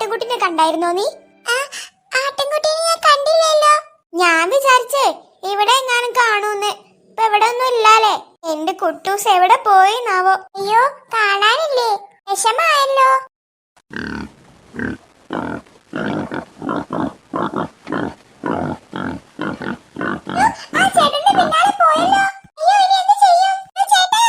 ആട്ടിൻകുട്ടിനെ കണ്ടായിരുന്നോ നീ? ആട്ടിൻകുട്ടിനെ ഞാൻ കണ്ടില്ലല്ലോ. ഞാൻ വിചാരിച്ചേ ഇവിടെ എങ്ങാനും കാണൂന്ന്. ഇപ്പൊ ഇവിടെ ഒന്നും ഇല്ലാലേ. എന്റെ കുട്ടൂസ് എവിടെ പോയിന്നാവോ? അയ്യോ, കാണാനില്ലേ? വിഷമായല്ലോ. ആ ചേട്ടന്റെ പിന്നാലെ പോയല്ലോ. അയ്യോ, ഇനി എന്ത് ചെയ്യും? ചേട്ടാ,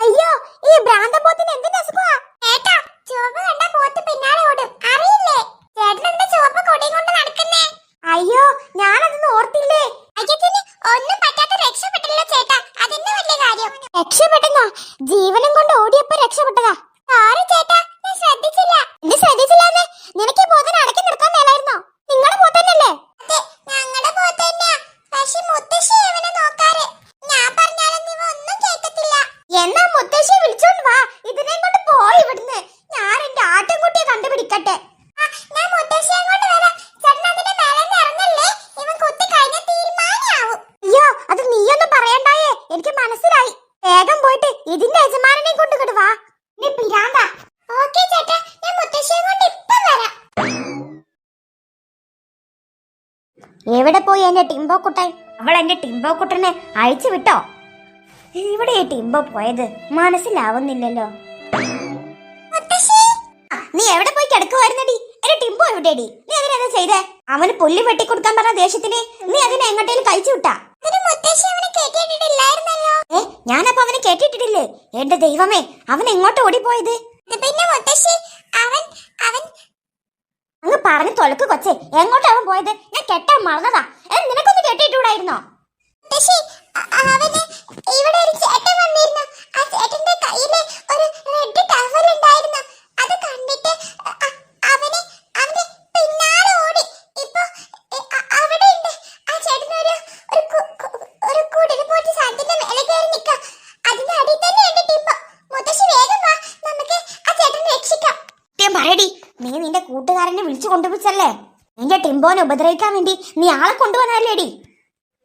അയ്യോ, ഈ ഭ്രാന്തപോത്തിന് എന്തിന്റെ അസുഖമാ? ചേട്ടാ, ചുവപ്പ് കണ്ട പോത്ത് പിന്നാലെ ഓടും, അറിയില്ലേ? ചേട്ടൻ എന്താ ചുവപ്പ് കൊടിയും കൊണ്ട് നടക്കുന്നേ? അയ്യോ, ഞാനതൊന്നും ഓർത്തില്ലേ. അയ്യത്തിന് ഒന്നും പറ്റാത്ത രക്ഷപ്പെട്ടല്ലോ ചേട്ടാ, അതിന്റെ വലിയ കാര്യം. രക്ഷപ്പെട്ടെന്നാ? ജീവനം കൊണ്ട് ഓടിയപ്പോ രക്ഷപ്പെട്ടതാ. സോറി ചേട്ടാ, ഞാൻ ശ്രദ്ധിച്ചില്ല. എന്ത് ശ്രദ്ധിച്ചില്ലാന്ന്? നിനക്ക് ഈ പോത്തിനെ അടക്കി നിർത്താൻ മേലായിരുന്നോ? നിങ്ങളുടെ പോത്തന്നല്ലേ? അതെ, ഞങ്ങളുടെ പോത്തന്നെയാ. പക്ഷെ മുത്തശ്ശി ഇവനെ നോക്കാറ്. ഞാൻ പറഞ്ഞാലൊന്നും ഇവ ഒന്നും കേൾക്കത്തില്ല. എന്നാ മുത്തശ്ശിയെ വിളിച്ചോണ്ട് വാ, ഇതിനെ കൊണ്ട് പോയി ഇവിടുന്ന്. ഞാൻ എന്റെ ആട്ടിൻകുട്ടിയെ കണ്ടുപിടിക്കട്ടെ. ഞാൻ മുത്തശ്ശിയെ കൊണ്ട് വരാം. ചേട്ടൻ അതിന്റെ മേലെ ഇറങ്ങല്ലേ, ഇവൻ കുത്തി കഴിഞ്ഞ തീരുമാനാവും. അയ്യോ, അത് നീയൊന്നും പറയണ്ടായേ, എനിക്ക് മനസ്സിലായി. വേഗം പോയിട്ട് ഇതിന്റെ യജമാനെ കൊണ്ട് വാ. നീ പിരാന്ത. ഓക്കേ ചേട്ടാ, ഞാൻ മുത്തശ്ശിയെ കൊണ്ട് ഇപ്പം വരാം. എവിടെ പോയി എന്റെ ടിംബോ കുട്ടൻ? അവൾ എന്റെ ടിംബോ കുട്ടനെ അഴിച്ചു വിട്ടോ? ഇവിടെ ടിംബോ പോയത് മനസ്സിലാവുന്നില്ലല്ലോ. നീ എവിടെ പോയി കിടക്കുവായിരുന്നടി? എന്റെ ടിംബോ എവിടെയടി? നീ അതിനെന്താ ചെയ്തേ? അവന് പുല്ല് വെട്ടിക്കൊടുക്കാൻ പറഞ്ഞ ദേഷ്യത്തിന് നീ അതിനെ എങ്ങോട്ടേലും കഴിച്ചു വിട്ടാ? ഞാനപ്പോ അവനെ കേട്ടിട്ടില്ലേ? എന്റെ ദൈവമേ, അവൻ എങ്ങോട്ട് ഓടിപ്പോയത്? പിന്നെ മുത്തശ്ശി, അവൻ അങ്ങ് പറഞ്ഞു തൊലക്ക് കൊച്ചേ, എങ്ങോട്ടാ അവൻ പോയത്? ഞാൻ കെട്ടാൻ മറന്നതാ. നിനക്കൊന്ന് കെട്ടിട്ടൂടായിരുന്നോ? ഇവിടെ ഒരു ചേട്ടൻ വന്നിരുന്നു. ആ ചേട്ടന്റെ കയ്യില് ഒരു റെഡ് ടവൽ ഉണ്ടായിരുന്നു. അത് കണ്ടിട്ട് അവന്റെ പിന്നാലെ ഓടി. ഇപ്പൊ അവിടെ ഉണ്ട്. ആ ചേട്ടൻ ഒരു കുടിൽ പോയിട്ട് സാധനത്തിന്റെ മേലെ കയറി നിൽക്കാം. അതിന്റെ അടിയിൽ തന്നെ ഉണ്ട് ടിംബോ. മുത്തശ്ശി വേഗം വാ, നമുക്ക് ആ ചേട്ടനെ രക്ഷിക്കാം. പറയടി, നീ നിന്റെ കൂട്ടുകാരനെ വിളിച്ചു കൊണ്ടുപോയിച്ചല്ലേ? നിന്റെ ടിംബോനെ ഉപദ്രവിക്കാൻ വേണ്ടി നീ ആളെ കൊണ്ടുവന്നല്ലേടി?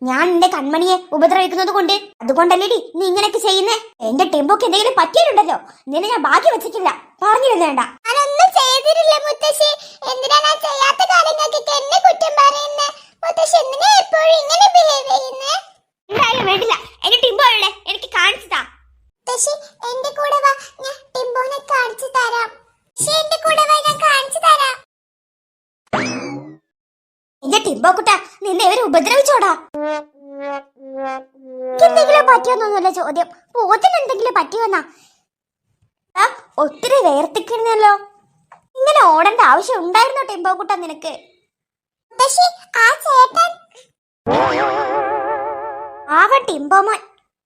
ഞാൻ എന്റെ കൺമണിയെ ഉപദ്രവിക്കുന്നത് കൊണ്ട് അതുകൊണ്ടല്ലേടി നീ ഇങ്ങനെയൊക്കെ ചെയ്യുന്നേ? എന്റെ ടിംബോക്ക് എന്തെങ്കിലും പറ്റിയിട്ടുണ്ടല്ലോ, നിന്നെ ഞാൻ ബാക്കി വെച്ചിട്ടില്ല. പറഞ്ഞിരുന്നേണ്ട. ഞാനൊന്നും ചെയ്തിട്ടില്ല മുത്തശ്ശി. എന്തിനാണ് ചെയ്യാത്ത കാര്യങ്ങൾക്ക് എന്നെ കുറ്റം പറയുന്നേ? മുത്തശ്ശി എന്തിനാ എപ്പോഴും ഇങ്ങനെ ബിഹേവ് ചെയ്യുന്നേ? എന്തായാലും വേണ്ടില്ല, എന്റെ ടിംബോ അല്ലേ, എനിക്ക് കാണിച്ചു താ. മുത്തശ്ശി, എന്റെ കൂടെ വാ, ഞാൻ ടിംബോനെ കാണിച്ചു തരാം. എന്റെ കൂടെ വാ, ഞാൻ കാണിച്ചു തരാം. എന്റെ ടിംബോ കുട്ട, നിന്നെ ഇവര് ഉപദ്രവിച്ചോടാ? എന്തെങ്കിലും പറ്റിയോന്നൊന്നുമല്ല ചോദ്യം. പോത്തിന് എന്തെങ്കിലും പറ്റിയോന്നാ? ഒത്തിരി വേർത്തിക്കുന്നല്ലോ. ഇങ്ങനെ ഓടേണ്ട ആവശ്യം ഉണ്ടായിരുന്നോ ടിംബോ കുട്ട നിനക്ക്? ടിംബോ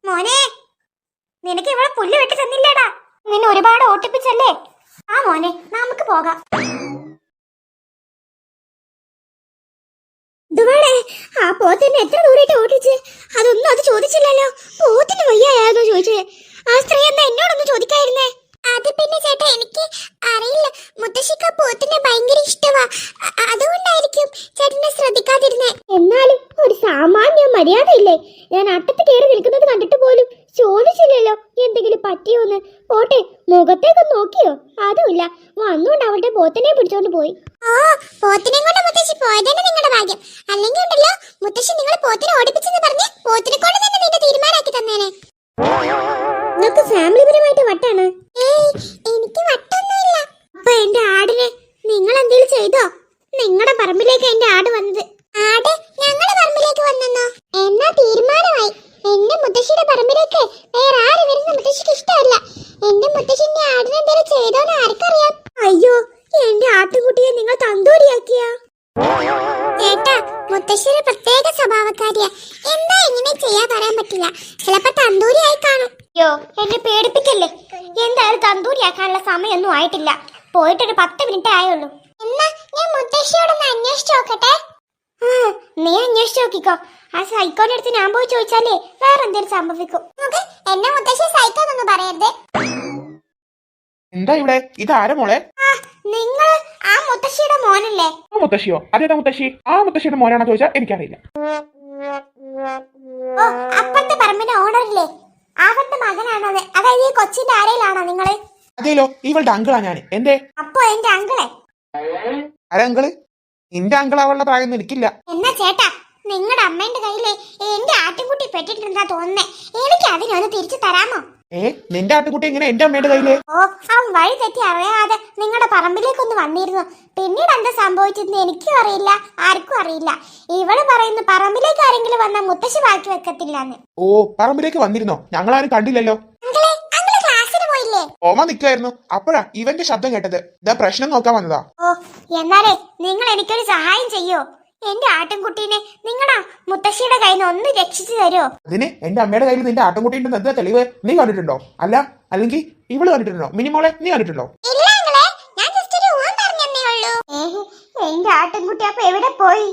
മോനെ, നിനക്ക് ഇവിടെ പുല്ല് വെട്ടി തന്നില്ലേടാ? നിന്നെ ഒരുപാട് ഓട്ടിപ്പിച്ചല്ലേ? ആ മോനെ, നമുക്ക് പോകാം. ആ പോത്തിനെ എത്ര ദൂരമായിട്ട് ഓടിച്ച്? അതൊന്നും അത് ചോദിച്ചില്ലല്ലോ. പോത്തിന് വയ്യായാന്നോ ചോദിച്ചേ? ആ സ്ത്രീ എന്താ എന്നോടൊന്നും ചോദിക്കായിരുന്നേ? അത് പിന്നെ ചേട്ടാ, എനിക്ക് അറിയില്ല. മുത്തശ്ശിക്ക് പോത്തിനെ ഭയങ്കര ഇഷ്ടമാ, അതുകൊണ്ടായിരിക്കും ചേട്ടനെ ശ്രദ്ധിക്കാതിരുന്നേ. എന്നാലും ഒരു സാമാന്യ മര്യാദയില്ലേ? ഞാൻ അട്ടത്ത് കയറി നിൽക്കുന്നത് കണ്ടിട്ട് പോലും ചോദിച്ചില്ലല്ലോ എന്തെങ്കിലും പറ്റിയോന്ന്. പോട്ടെ, മുഖത്തേക്ക് നോക്കിയോ? അതുമില്ല, വന്നുകൊണ്ട് അവളുടെ പോത്തിനെ പിടിച്ചോണ്ട് പോയി. ഓ, പോത്തിനെ കൊണ്ട് മുത്തശ്ശി പോയതാണ് നിങ്ങളുടെ ഭാഗ്യം. അല്ലെങ്കിൽ ഉണ്ടല്ലോ, മുത്തശ്ശി നിങ്ങൾ പോത്തിനെ ഓടിപ്പിച്ചെന്ന് പറഞ്ഞ് പോത്തിനെ കൊണ്ട് തന്നെ നിന്റെ തീരുമാനാക്കി തന്നേനെ. നിങ്ങൾക്ക് ഫാമിലിപരമായിട്ട് വട്ടാണ്? എനിക്ക് വട്ടൊന്നുമില്ല. അപ്പൊ എന്റെ ആടിനെ നിങ്ങൾ എന്തെങ്കിലും ചെയ്തോ? നിങ്ങളുടെ പറമ്പിലേക്ക് എന്റെ ആട് വന്നത്. ആട് ഞങ്ങളുടെ പറമ്പിലേക്ക് വന്നെന്നോ? എന്നാ തീരുമാനമായി. എന്റെ മുത്തശ്ശിയുടെ പറമ്പിലേക്ക് വേറെ ആര് വരുന്ന മുത്തശ്ശിക്ക് ഇഷ്ടമല്ല. എന്റെ മുത്തശ്ശിന്റെ ആടിനെ എന്തെങ്കിലും ചെയ്തോന്ന് ആർക്കറിയാം? അയ്യോ, എന്റെ ആട്ടുകുട്ടിയെ നിങ്ങൾ തന്തൂരിയാക്കിയ ചേട്ടാ. മുത്തശ്ശിയുടെ പ്രത്യേക സ്വഭാവക്കാരിയാ. എന്താ ഇങ്ങനെ ചെയ്യാൻ പറയാൻ പറ്റില്ല. ചിലപ്പോ തന്തൂരിയായി കാണും. അയ്യോ, എന്നെ പേടിപ്പിക്കല്ലേ. എന്തായാലും തന്തൂരിയാക്കാനുള്ള സമയമൊന്നും ആയിട്ടില്ല. പോയിട്ടൊരു 10 മിനിറ്റ് ആയുള്ളൂ. എന്നാ ഞാൻ മുത്തശ്ശിയോടൊന്ന് അന്വേഷിച്ചു നോക്കട്ടെ. നീ അന്വേഷിച്ചു നോക്കിക്കോ. ആ സൈക്കോന്റെ അടുത്ത് ഞാൻ പോയി ചോദിച്ചാലേ വേറെ എന്തെങ്കിലും സംഭവിക്കും. എന്നെ മുത്തശ്ശി സൈക്കോന്നൊന്നും പറയരുത്. എന്താ ഇവിടെ? ഇതാരാ മോളെ? നിങ്ങൾ ആ മുത്തശ്ശിയുടെ മോനല്ലേ? ആ മുത്തശ്ശിയോ? അതേതാ മുത്തശ്ശി? ആ മുത്തശ്ശിയുടെ മോനാണോ ചോദിച്ചാൽ എനിക്കറിയില്ല. ഓ, അപ്പുറത്തെ പറമ്പിന്റെ ഓണറില്ലേ, അവന്റെ മകനാണോ അത്? അതായത് ഈ കൊച്ചിന്റെ ആരയിലാണോ നിങ്ങള്? അതേലോ, ഇവളുടെ അങ്കിളാ ഞാൻ. എന്തേ? അപ്പൊ എന്റെ അങ്കിളെ ആരാ അങ്കിള്? നിന്റെ അങ്കിൾ അവളുടെ പ്രായം എനിക്കില്ല. എന്നാ ചേട്ടാ, നിങ്ങളുടെ അമ്മേന്റെ കയ്യില് എന്റെ ആട്ടിൻകുട്ടി പെട്ടിട്ടുണ്ടെന്നാ തോന്നുന്നേ. എനിക്ക് അതിനൊന്ന് തിരിച്ചു തരാമോ? നിന്റെ ആട്ടുകുട്ടി ഇങ്ങനെ എന്റെ അമ്മയുടെ കയ്യില്? ഓ, അവൻ വഴി തെറ്റി അറിയാതെ നിങ്ങളുടെ പറമ്പിലേക്കൊന്ന് വന്നിരുന്നു. പിന്നീട് എന്താ സംഭവിച്ചെന്ന് എനിക്കും അറിയില്ല, ആർക്കും അറിയില്ല. ഇവള് പറയുന്നു പറമ്പിലേക്ക് ആരെങ്കിലും വന്നാൽ മുത്തശ്ശി ബാക്കി വെക്കത്തില്ലെന്ന്. ഓ, പറമ്പിലേക്ക് വന്നിരുന്നോ? ഞങ്ങളാരും കണ്ടില്ലല്ലോ. അങ്കിളെ, അങ്കിള് ക്ലാസ്സിന് പോയില്ലേ? ഓമ നിൽക്കായിരുന്നു. അപ്പോഴാ ഇവന്റെ ശബ്ദം കേട്ടത്. ഇതാ പ്രശ്നം നോക്കാൻ വന്നതാ. ഓ, എന്നാലേ നിങ്ങൾ എനിക്കൊരു സഹായം ചെയ്യോ? എന്റെ ആട്ടിൻകുട്ടീനെ നിങ്ങളുടെ മുത്തശ്ശിയുടെ കയ്യിൽ നിന്ന് ഒന്ന് രക്ഷിച്ചു തരുമോ? അതിന് എന്റെ അമ്മയുടെ കയ്യിൽ നിന്റെ ആട്ടുംകുട്ടി ഉണ്ടെന്ന് എന്താ തെളിവ്? നീ കണ്ടിട്ടുണ്ടോ? അല്ല, അല്ലെങ്കിൽ ഇവള് കണ്ടിട്ടുണ്ടോ? മിനിമോളെ, നീ കണ്ടിട്ടുണ്ടോ? ഇല്ല അങ്കിളെ, ഞാൻ ജസ്റ്റ് ഒരു ഊഹം പറഞ്ഞേ ഉള്ളൂ. എന്റെ ആട്ടിൻകുട്ടി അപ്പൊ എവിടെ പോയി?